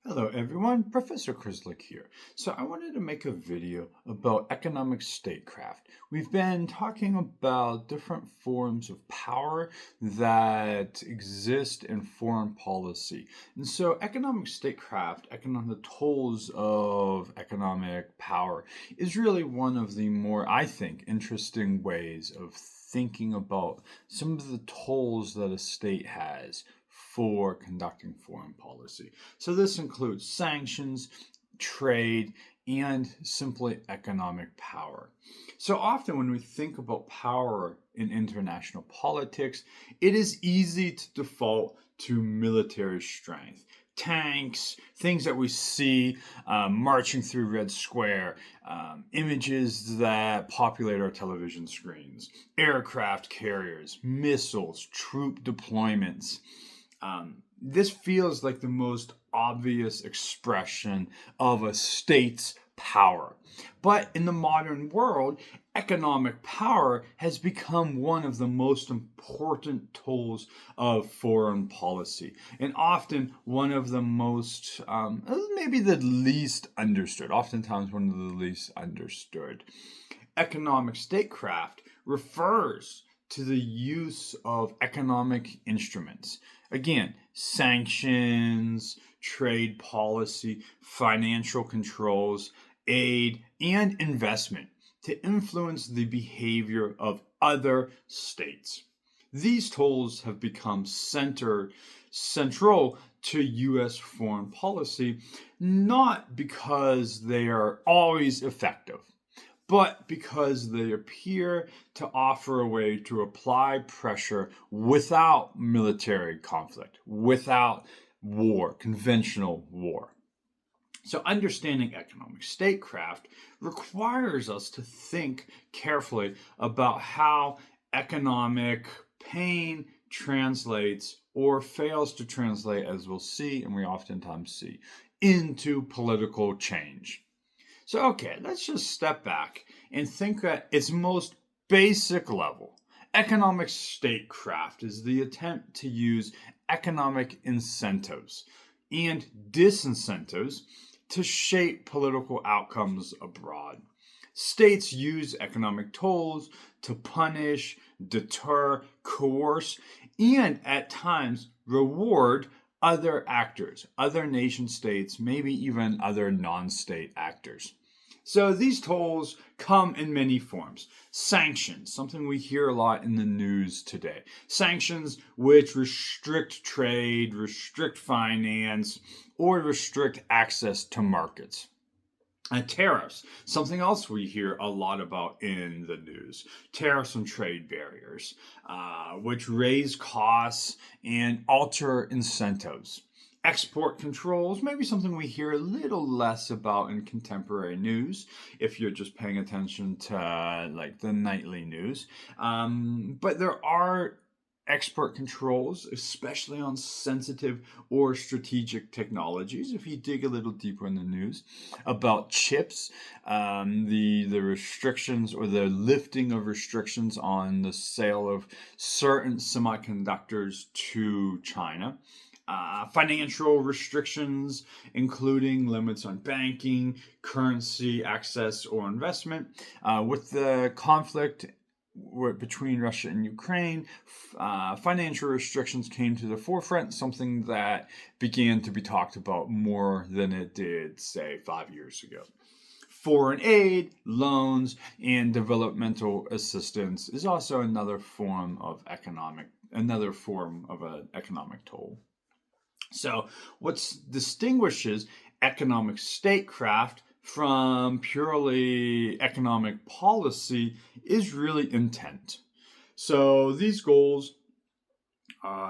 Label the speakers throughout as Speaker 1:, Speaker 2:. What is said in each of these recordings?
Speaker 1: Hello everyone, Professor Krislik here. So I wanted to make a video about economic statecraft. We've been talking about different forms of power that exist in foreign policy. And so economic statecraft, the tools of economic power, is really one of the more, I think, interesting ways of thinking about some of the tools that a state has for conducting foreign policy. So this includes sanctions, trade, and simply economic power. So often when we think about power in international politics, it is easy to default to military strength. Tanks, things that we see marching through Red Square, images that populate our television screens, aircraft carriers, missiles, troop deployments. This feels like the most obvious expression of a state's power. But in the modern world, economic power has become one of the most important tools of foreign policy, and often one of the most, maybe the least understood, oftentimes one of the least understood. Economic statecraft refers to the use of economic instruments. Again, sanctions, trade policy, financial controls, aid, and investment to influence the behavior of other states. These tools have become central to U.S. foreign policy, not because they are always effective, but because they appear to offer a way to apply pressure without military conflict, without war, conventional war. So, understanding economic statecraft requires us to think carefully about how economic pain translates or fails to translate, as we'll see, and we oftentimes see, into political change. So, okay, let's just step back and think at its most basic level. Economic statecraft is the attempt to use economic incentives and disincentives to shape political outcomes abroad. States use economic tools to punish, deter, coerce, and at times reward other actors, other nation states, maybe even other non-state actors. So these tools come in many forms. Sanctions, something we hear a lot in the news today. Sanctions which restrict trade, restrict finance, or restrict access to markets. Tariffs, something else we hear a lot about in the news. Tariffs and trade barriers, which raise costs and alter incentives. Export controls, maybe something we hear a little less about in contemporary news, if you're just paying attention to like the nightly news. But there are export controls, especially on sensitive or strategic technologies. If you dig a little deeper in the news about chips, the restrictions or the lifting of restrictions on the sale of certain semiconductors to China. Financial restrictions, including limits on banking, currency access, or investment. With the conflict between Russia and Ukraine, financial restrictions came to the forefront, something that began to be talked about more than it did, say, 5 years ago. Foreign aid, loans, and developmental assistance is also another form of an economic tool. So, what distinguishes economic statecraft from purely economic policy is really intent. So, these goals,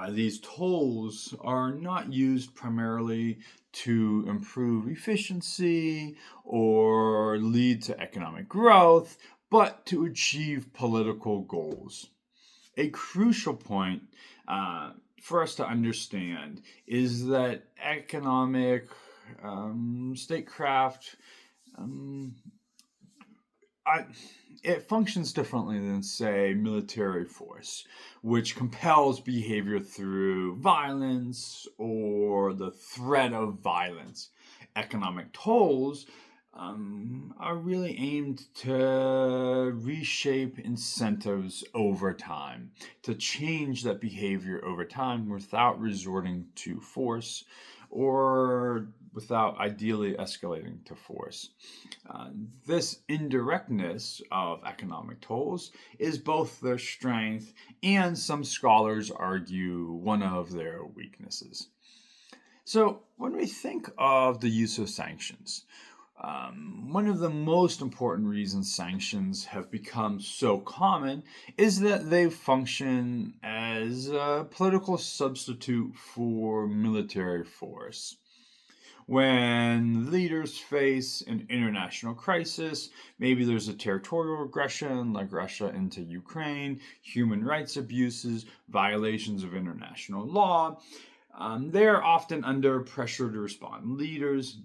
Speaker 1: these tools are not used primarily to improve efficiency or lead to economic growth, but to achieve political goals. A crucial point for us to understand is that economic statecraft it functions differently than, say, military force, which compels behavior through violence or the threat of violence. Economic tolls are really aimed to reshape incentives over time, to change that behavior over time without resorting to force or without ideally escalating to force. This indirectness of economic tolls is both their strength and, some scholars argue, one of their weaknesses. So, when we think of the use of sanctions, one of the most important reasons sanctions have become so common is that they function as a political substitute for military force. When leaders face an international crisis, maybe there's a territorial aggression like Russia into Ukraine, human rights abuses, violations of international law, they're often under pressure to respond. Leaders,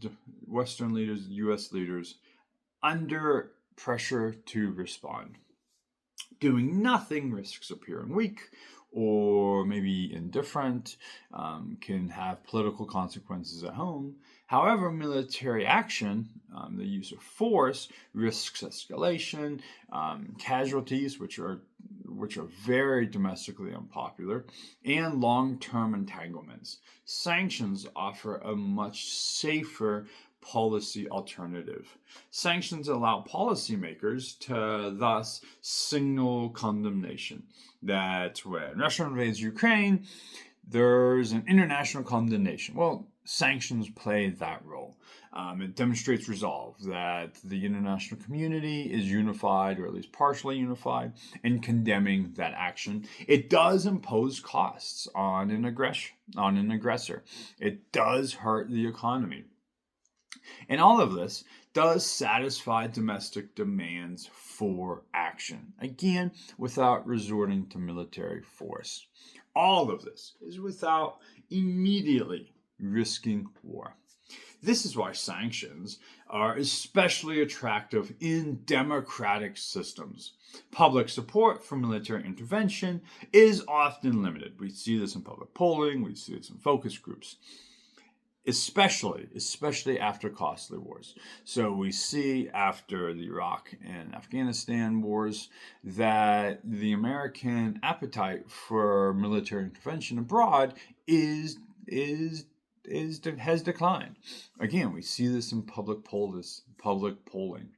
Speaker 1: Western leaders, US leaders, under pressure to respond. Doing nothing risks appearing weak or maybe indifferent, can have political consequences at home. However, military action, the use of force, risks escalation, casualties, which are very domestically unpopular, and long-term entanglements. Sanctions offer a much safer policy alternative. Sanctions allow policymakers to thus signal condemnation that when Russia invades Ukraine, there's an international condemnation. Well, sanctions play that role. It demonstrates resolve that the international community is unified, or at least partially unified, in condemning that action. It does impose costs on an aggressor. It does hurt the economy. And all of this does satisfy domestic demands for action, again, without resorting to military force. All of this is without immediately risking war. This is why sanctions are especially attractive in democratic systems. Public support for military intervention is often limited. We see this in public polling, we see this in focus groups. Especially after costly wars. So we see after the Iraq and Afghanistan wars that the American appetite for military intervention abroad has declined. Again, we see this in public polling.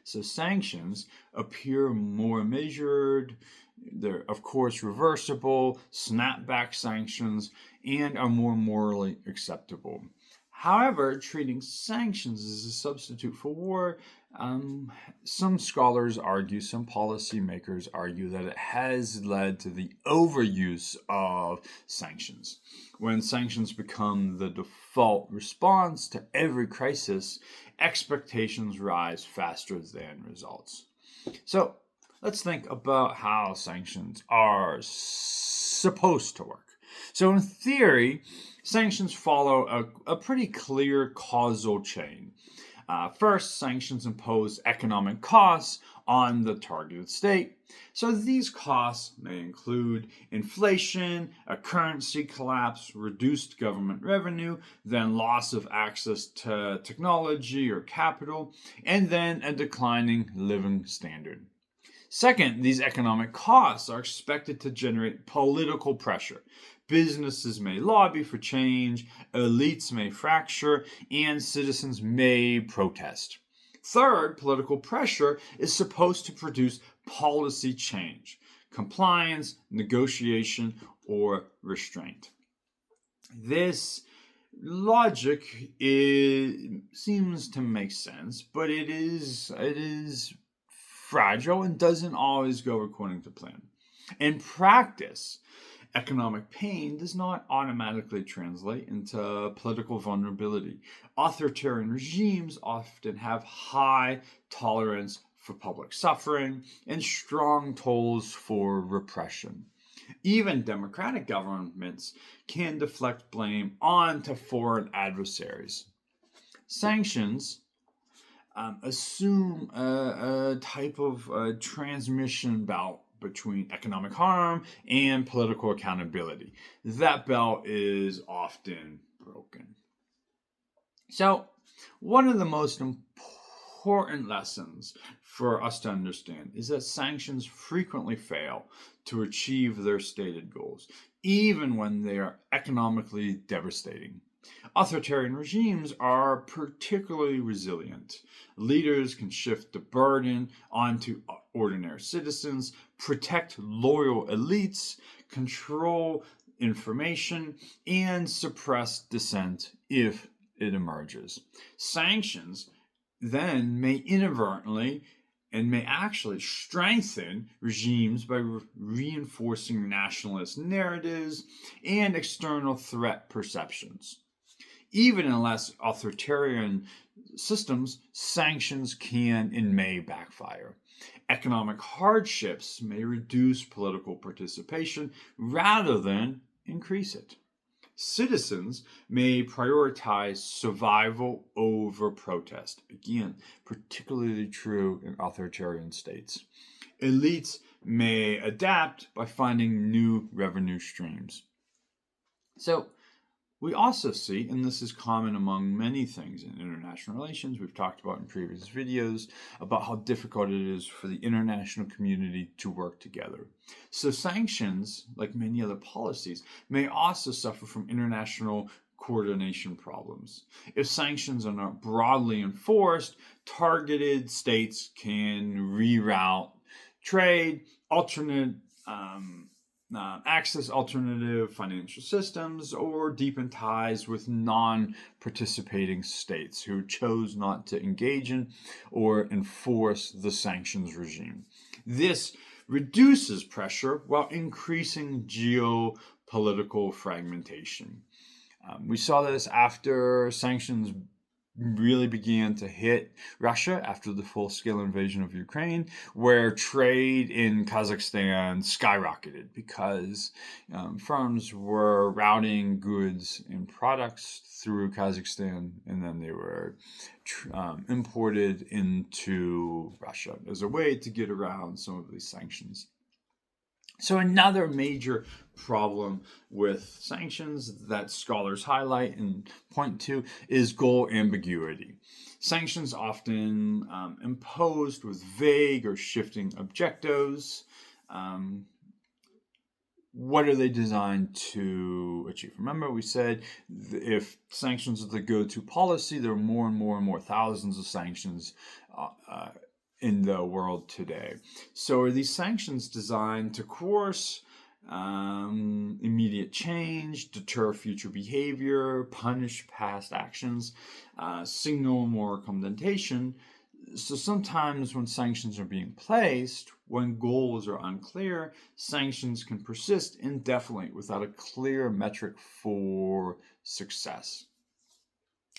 Speaker 1: So sanctions appear more measured. They're, of course, reversible, snapback sanctions, and are more morally acceptable. However, treating sanctions as a substitute for war, some scholars argue, some policymakers argue that it has led to the overuse of sanctions. When sanctions become the default response to every crisis, expectations rise faster than results. So, let's think about how sanctions are supposed to work. So in theory, sanctions follow a pretty clear causal chain. First, sanctions impose economic costs on the targeted state. So these costs may include inflation, a currency collapse, reduced government revenue, then loss of access to technology or capital, and then a declining living standard. Second, these economic costs are expected to generate political pressure. Businesses may lobby for change, elites may fracture, and citizens may protest. Third, political pressure is supposed to produce policy change, compliance, negotiation, or restraint. This logic seems to make sense, but it is fragile and doesn't always go according to plan. In practice, economic pain does not automatically translate into political vulnerability. Authoritarian regimes often have high tolerance for public suffering and strong tolls for repression. Even democratic governments can deflect blame onto foreign adversaries. Sanctions assume a type of transmission belt between economic harm and political accountability. That belt is often broken. So, one of the most important lessons for us to understand is that sanctions frequently fail to achieve their stated goals, even when they are economically devastating. Authoritarian regimes are particularly resilient. Leaders can shift the burden onto ordinary citizens, protect loyal elites, control information, and suppress dissent if it emerges. Sanctions then may inadvertently and may actually strengthen regimes by reinforcing nationalist narratives and external threat perceptions. Even in less authoritarian systems, sanctions can and may backfire. Economic hardships may reduce political participation rather than increase it. Citizens may prioritize survival over protest. Again, particularly true in authoritarian states. Elites may adapt by finding new revenue streams. So, we also see, and this is common among many things in international relations, we've talked about in previous videos, about how difficult it is for the international community to work together. So sanctions, like many other policies, may also suffer from international coordination problems. If sanctions are not broadly enforced, targeted states can reroute trade, access alternative financial systems, or deepen ties with non-participating states who chose not to engage in or enforce the sanctions regime. This reduces pressure while increasing geopolitical fragmentation. We saw this after sanctions really began to hit Russia after the full-scale invasion of Ukraine, where trade in Kazakhstan skyrocketed because firms were routing goods and products through Kazakhstan, and then they were imported into Russia as a way to get around some of these sanctions. So another major problem with sanctions that scholars highlight and point to is goal ambiguity. Sanctions often imposed with vague or shifting objectives. What are they designed to achieve? Remember, we said if sanctions are the go-to policy, there are more and more and more thousands of sanctions in the world today. So are these sanctions designed to coerce immediate change, deter future behavior, punish past actions, signal moral condemnation? So sometimes when sanctions are being placed, when goals are unclear, sanctions can persist indefinitely without a clear metric for success.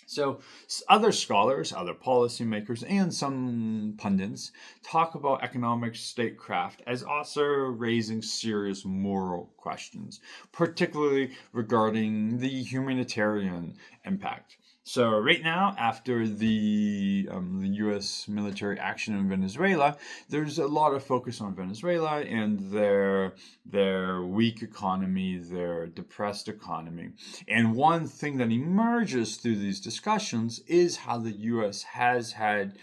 Speaker 1: So other scholars, other policymakers, and some pundits talk about economic statecraft as also raising serious moral questions, particularly regarding the humanitarian impact. So right now, after the U.S. military action in Venezuela, there's a lot of focus on Venezuela and their weak economy, their depressed economy. And one thing that emerges through these discussions is how the U.S. has had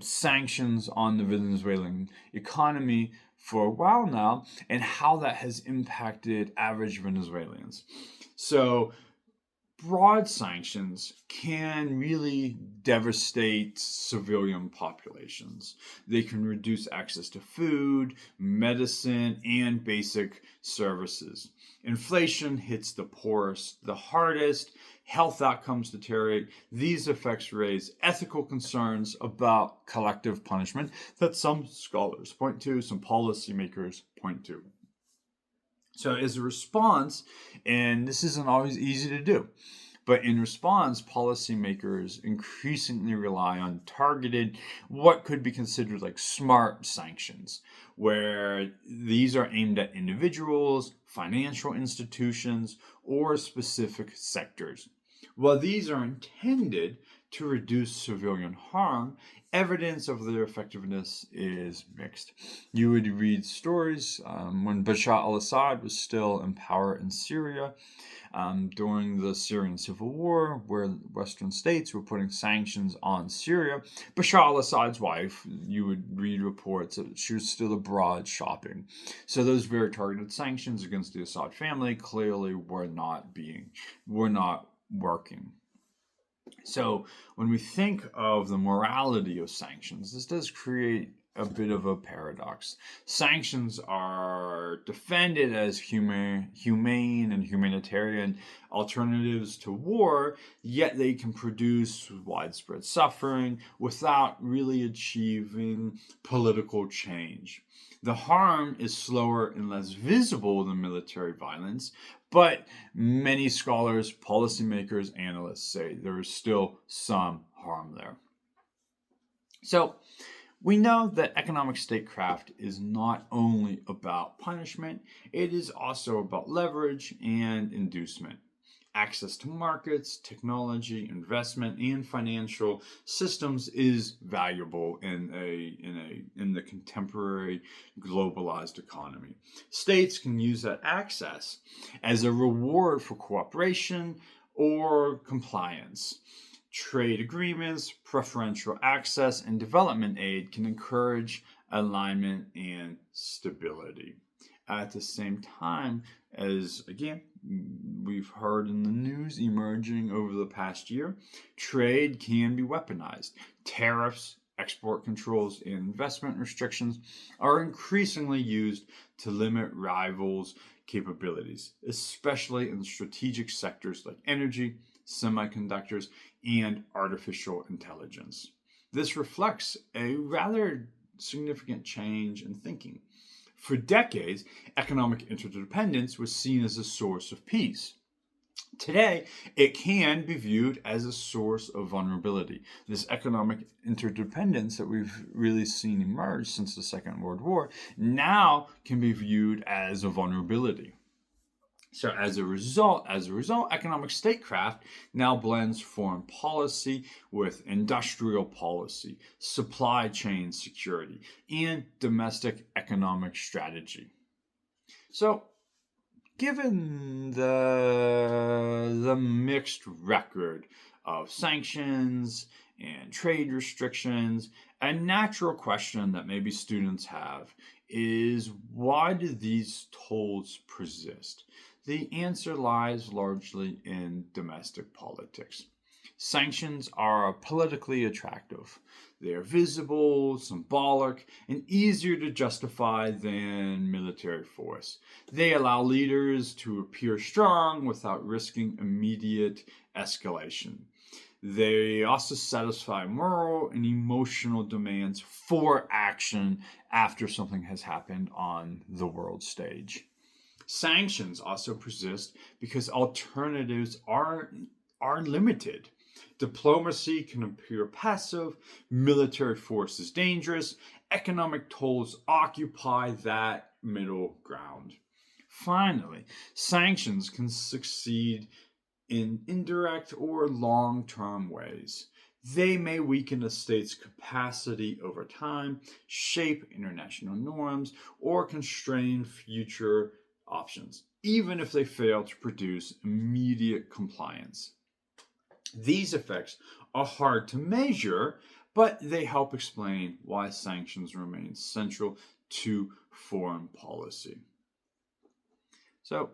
Speaker 1: sanctions on the Venezuelan economy for a while now, and how that has impacted average Venezuelans. So broad sanctions can really devastate civilian populations. They can reduce access to food, medicine, and basic services. Inflation hits the poorest the hardest. Health outcomes deteriorate. These effects raise ethical concerns about collective punishment that some scholars point to, some policymakers point to. So as a response, and this isn't always easy to do, but in response, policymakers increasingly rely on targeted, what could be considered like smart sanctions, where these are aimed at individuals, financial institutions, or specific sectors. While these are intended to reduce civilian harm, evidence of their effectiveness is mixed. You would read stories when Bashar al-Assad was still in power in Syria, during the Syrian civil war, where Western states were putting sanctions on Syria. Bashar al-Assad's wife, you would read reports that she was still abroad shopping. So those very targeted sanctions against the Assad family clearly were not working. So when we think of the morality of sanctions, this does create a bit of a paradox. Sanctions are defended as humane and humanitarian alternatives to war, yet they can produce widespread suffering without really achieving political change. The harm is slower and less visible than military violence, but many scholars, policymakers, analysts say there is still some harm there. So we know that economic statecraft is not only about punishment, it is also about leverage and inducement. Access to markets, technology, investment, and financial systems is valuable in the contemporary globalized economy. States can use that access as a reward for cooperation or compliance. Trade agreements, preferential access, and development aid can encourage alignment and stability. At the same time, as again, we've heard in the news emerging over the past year, trade can be weaponized. Tariffs, export controls, and investment restrictions are increasingly used to limit rivals' capabilities, especially in strategic sectors like energy, semiconductors, and artificial intelligence. This reflects a rather significant change in thinking. For decades, economic interdependence was seen as a source of peace. Today, it can be viewed as a source of vulnerability. This economic interdependence that we've really seen emerge since the Second World War now can be viewed as a vulnerability. So as a result, economic statecraft now blends foreign policy with industrial policy, supply chain security, and domestic economic strategy. So, given the mixed record of sanctions and trade restrictions, a natural question that maybe students have is, why do these tolls persist? The answer lies largely in domestic politics. Sanctions are politically attractive. They are visible, symbolic, and easier to justify than military force. They allow leaders to appear strong without risking immediate escalation. They also satisfy moral and emotional demands for action after something has happened on the world stage. Sanctions also persist because alternatives are limited. Diplomacy can appear passive, military force is dangerous, economic tolls occupy that middle ground. Finally, sanctions can succeed in indirect or long-term ways. They may weaken a state's capacity over time, shape international norms, or constrain future options, even if they fail to produce immediate compliance. These effects are hard to measure, but they help explain why sanctions remain central to foreign policy. So,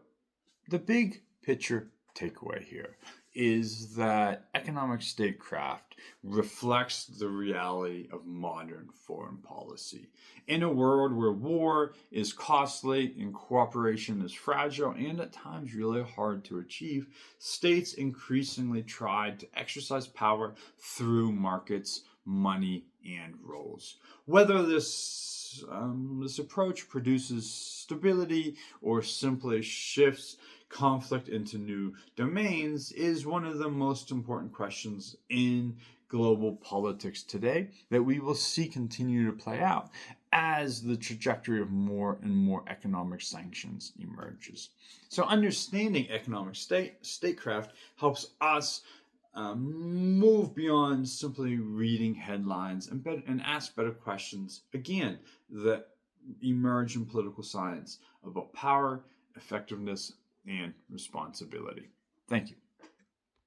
Speaker 1: the big picture takeaway here is that economic statecraft reflects the reality of modern foreign policy. In a world where war is costly and cooperation is fragile and at times really hard to achieve, states increasingly try to exercise power through markets, money, and roles. Whether this approach produces stability or simply shifts conflict into new domains is one of the most important questions in global politics today that we will see continue to play out as the trajectory of more and more economic sanctions emerges. So understanding economic statecraft helps us move beyond simply reading headlines and ask better questions, again, that emerge in political science about power, effectiveness, and responsibility. Thank you.